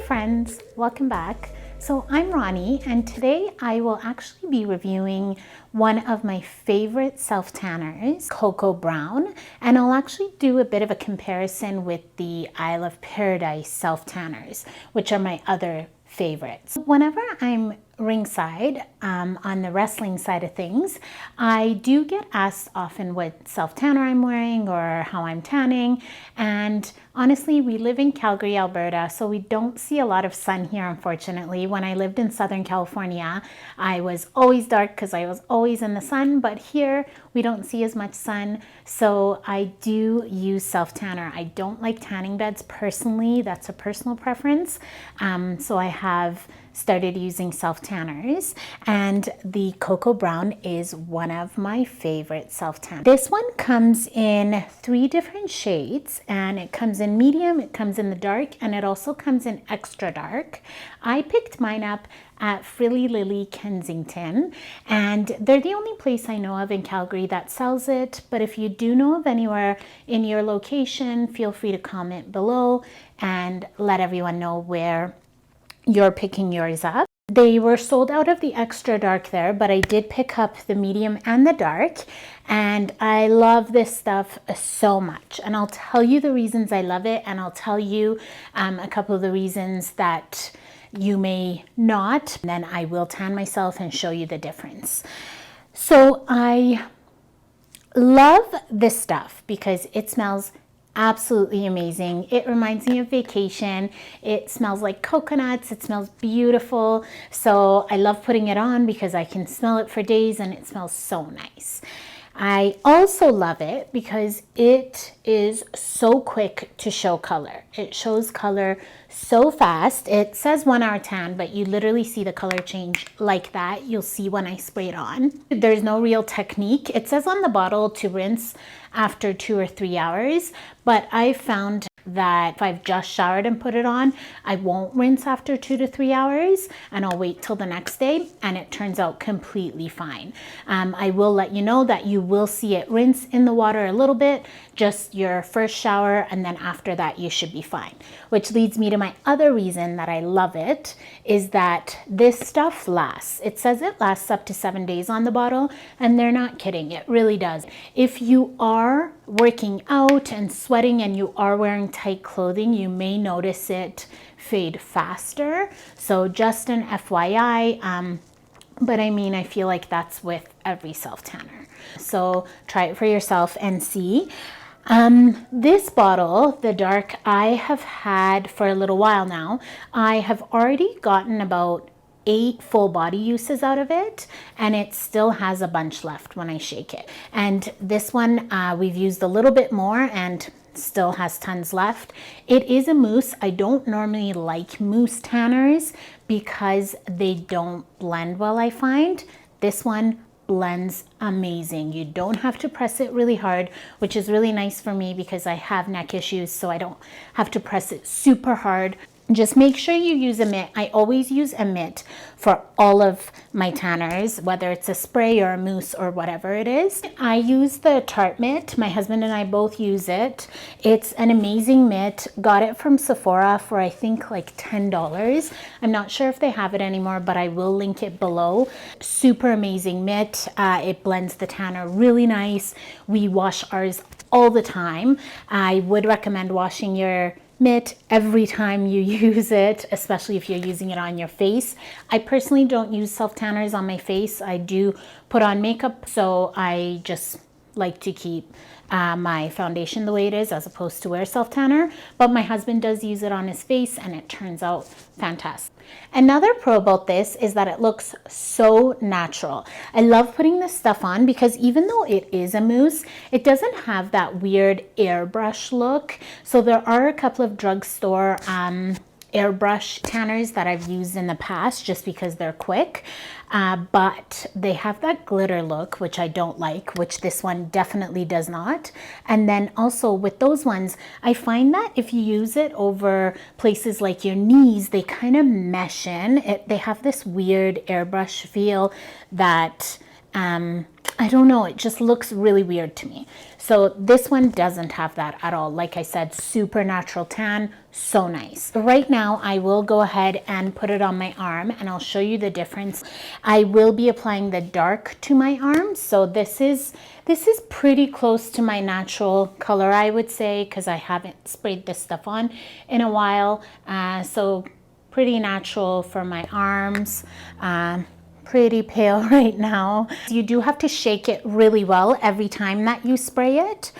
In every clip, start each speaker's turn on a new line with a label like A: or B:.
A: friends, welcome back. So I'm Ronnie and today I will actually be reviewing one of my favorite self-tanners, Cocoa Brown, and I'll actually do a bit of a comparison with the Isle of Paradise self-tanners, which are my other favorites. Whenever I'm ringside on the wrestling side of things, I do get asked often what self-tanner I'm wearing or how I'm tanning, and honestly we live in Calgary, Alberta, so we don't see a lot of sun here, unfortunately. When I lived in Southern California, I was always dark because I was always in the sun, but here we don't see as much sun, so I do use self-tanner. I don't like tanning beds personally, that's a personal preference, so I have started using self-tanners, and the Cocoa Brown is one of my favorite self-tanners. This one comes in 3 different shades, and it comes in medium, it comes in the dark, and it also comes in extra dark. I picked mine up at Frilly Lily Kensington, and they're the only place I know of in Calgary that sells it, but if you do know of anywhere in your location, feel free to comment below and let everyone know where you're picking yours up. They were sold out of the extra dark there, but I did pick up the medium and the dark, and I love this stuff so much, and I'll tell you the reasons I love it, and I'll tell you a couple of the reasons that you may not, and then I will tan myself and show you the difference. So I love this stuff because it smells absolutely amazing. It reminds me of vacation. It smells like coconuts. It smells beautiful. So I love putting it on because I can smell it for days and it smells so nice. I also love it because it is so quick to show color. It shows color so fast. It says 1 hour tan, but you literally see the color change like that. You'll see when I spray it on. There's no real technique. It says on the bottle to rinse after 2 or 3 hours, but I found that if I've just showered and put it on, I won't rinse after 2 to 3 hours, and I'll wait till the next day, and it turns out completely fine. I will let you know that you will see it rinse in the water a little bit, just your first shower, and then after that you should be fine. Which leads me to my other reason that I love it, is that this stuff lasts. It says it lasts up to 7 days on the bottle, and they're not kidding, it really does. If you are working out and sweating and you are wearing tight clothing, you may notice it fade faster. So just an FYI, but I mean, I feel like that's with every self-tanner. So try it for yourself and see. This bottle, the dark, I have had for a little while now. I have already gotten about 8 full body uses out of it, and it still has a bunch left when I shake it. And this one we've used a little bit more and still has tons left. It is a mousse. I don't normally like mousse tanners because they don't blend well, I find. This one blends amazing. You don't have to press it really hard, which is really nice for me because I have neck issues, so I don't have to press it super hard. Just make sure you use a mitt. I always use a mitt for all of my tanners, whether it's a spray or a mousse or whatever it is. I use the Tarte mitt. My husband and I both use it. It's an amazing mitt. Got it from Sephora for I think like $10. I'm not sure if they have it anymore, but I will link it below. Super amazing mitt. It blends the tanner really nice. We wash ours all the time. I would recommend washing your mitt every time you use it, especially if you're using it on your face. I personally don't use self-tanners on my face. I do put on makeup, so I just like to keep my foundation the way it is as opposed to wear self-tanner, but my husband does use it on his face and it turns out fantastic. Another pro about this is that it looks so natural. I love putting this stuff on because even though it is a mousse, it doesn't have that weird airbrush look. So there are a couple of drugstore airbrush tanners that I've used in the past just because they're quick, but they have that glitter look, which I don't like, which this one definitely does not. And then also with those ones, I find that if you use it over places like your knees, they kind of mesh in. They have this weird airbrush feel that I don't know, it just looks really weird to me. So this one doesn't have that at all. Like I said, super natural tan, so nice. Right now, I will go ahead and put it on my arm and I'll show you the difference. I will be applying the dark to my arm. So this is pretty close to my natural color, I would say, because I haven't sprayed this stuff on in a while. So pretty natural for my arms. Pretty pale right now. You do have to shake it really well every time that you spray it.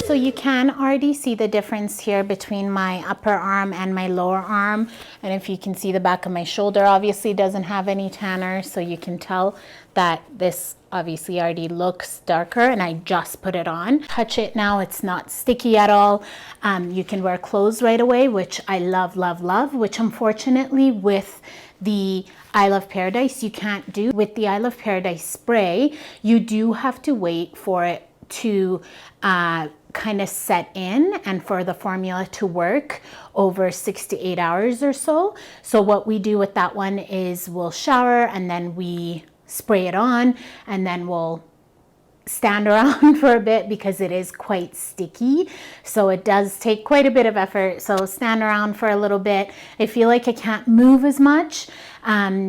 A: So you can already see the difference here between my upper arm and my lower arm. And if you can see the back of my shoulder, obviously doesn't have any tanner. So you can tell that this obviously already looks darker, and I just put it on. Touch it now, it's not sticky at all. You can wear clothes right away, which I love, love, love, which unfortunately with the Isle of Paradise you can't do. With the Isle of Paradise spray, you do have to wait for it to kind of set in and for the formula to work over 6 to 8 hours or so. So what we do with that one is we'll shower and then we spray it on, and then we'll stand around for a bit because it is quite sticky. So it does take quite a bit of effort. So stand around for a little bit. I feel like I can't move as much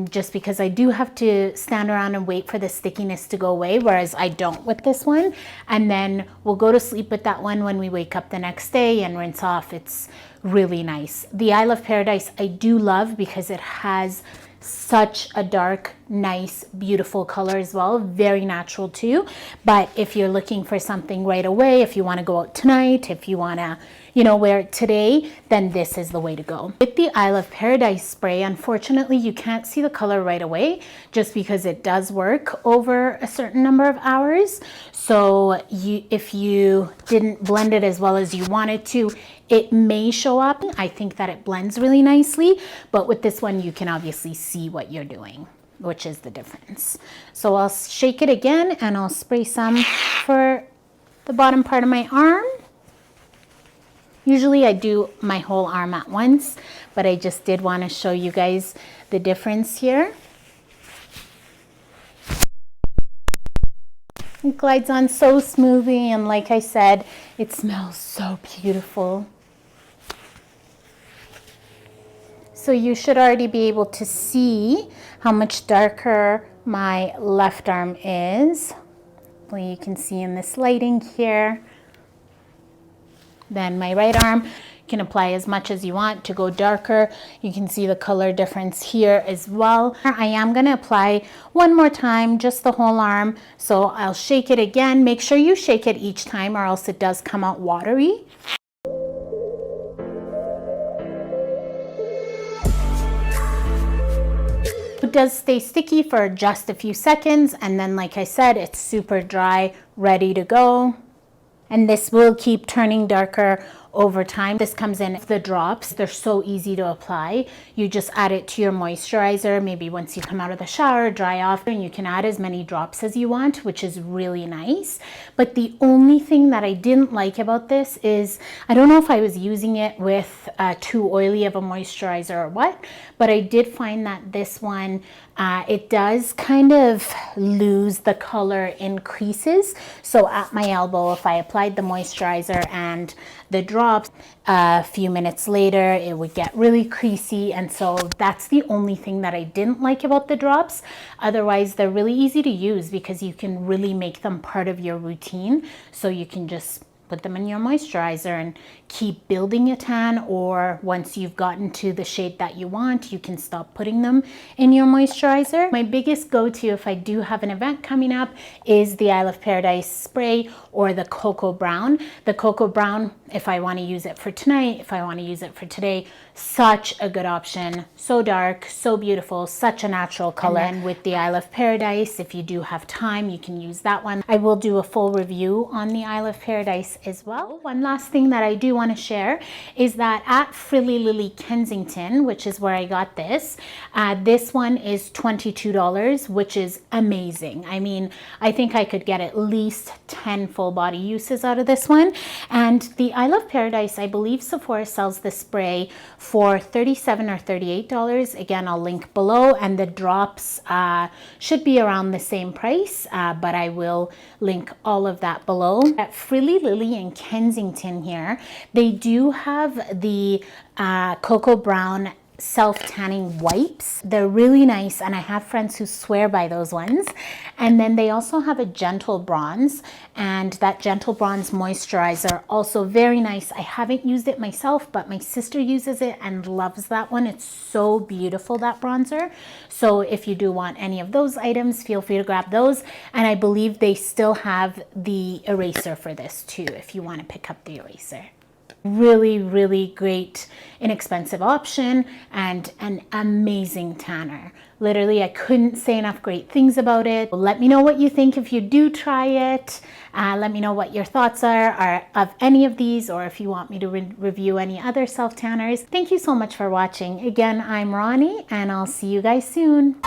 A: just because I do have to stand around and wait for the stickiness to go away, whereas I don't with this one. And then we'll go to sleep with that one when we wake up the next day and rinse off. It's really nice. The Isle of Paradise I do love because it has such a dark, nice, beautiful color as well. Very natural too. But if you're looking for something right away, if you want to go out tonight, if you want to, you know, wear it today, then this is the way to go. With the Isle of Paradise spray, unfortunately, you can't see the color right away just because it does work over a certain number of hours. So if you didn't blend it as well as you wanted to, it may show up. I think that it blends really nicely, but with this one, you can obviously see what you're doing, which is the difference. So I'll shake it again and I'll spray some for the bottom part of my arm. Usually I do my whole arm at once, but I just did want to show you guys the difference here. It glides on so smoothly, and like I said, it smells so beautiful. So you should already be able to see how much darker my left arm is. Well, you can see in this lighting here. Then my right arm, you can apply as much as you want to go darker. You can see the color difference here as well. I am going to apply one more time, just the whole arm. So I'll shake it again. Make sure you shake it each time or else it does come out watery. It does stay sticky for just a few seconds, and then like I said, it's super dry, ready to go. And this will keep turning darker over time. This comes in the drops. They're so easy to apply. You just add it to your moisturizer, maybe once you come out of the shower, dry off, and you can add as many drops as you want, which is really nice. But the only thing that I didn't like about this is, I don't know if I was using it with too oily of a moisturizer or what, but I did find that this one, it does kind of lose the color in creases. So at my elbow, if I applied the moisturizer and the drops, a few minutes later, it would get really creasy. And so that's the only thing that I didn't like about the drops. Otherwise, they're really easy to use because you can really make them part of your routine. So you can just put them in your moisturizer and keep building a tan, or once you've gotten to the shade that you want, you can stop putting them in your moisturizer. My biggest go-to if I do have an event coming up is the Isle of Paradise spray or the Cocoa Brown. The Cocoa Brown, if I want to use it for tonight, if I want to use it for today, such a good option. So dark, so beautiful, such a natural color. And then with the Isle of Paradise, if you do have time, you can use that one. I will do a full review on the Isle of Paradise as well. One last thing that I do want to share is that at Frilly Lily Kensington, which is where I got this, this one is $22, which is amazing. I mean, I think I could get at least 10 full body uses out of this one. And the Isle of Paradise, I believe Sephora sells the spray for $37 or $38. Again, I'll link below, and the drops should be around the same price, but I will link all of that below. At Frilly Lily in Kensington here, they do have the Cocoa Brown self-tanning wipes. They're really nice, and I have friends who swear by those ones. And then they also have a gentle bronze, and that gentle bronze moisturizer, also very nice. I haven't used it myself, but my sister uses it and loves that one. It's so beautiful, that bronzer. So if you do want any of those items, feel free to grab those. And I believe they still have the eraser for this too, if you want to pick up the eraser. Really, really great, inexpensive option, and an amazing tanner. Literally, I couldn't say enough great things about it. Let me know what you think if you do try it. Let me know what your thoughts are of any of these, or if you want me to review any other self-tanners. Thank you so much for watching. Again, I'm Ronnie, and I'll see you guys soon.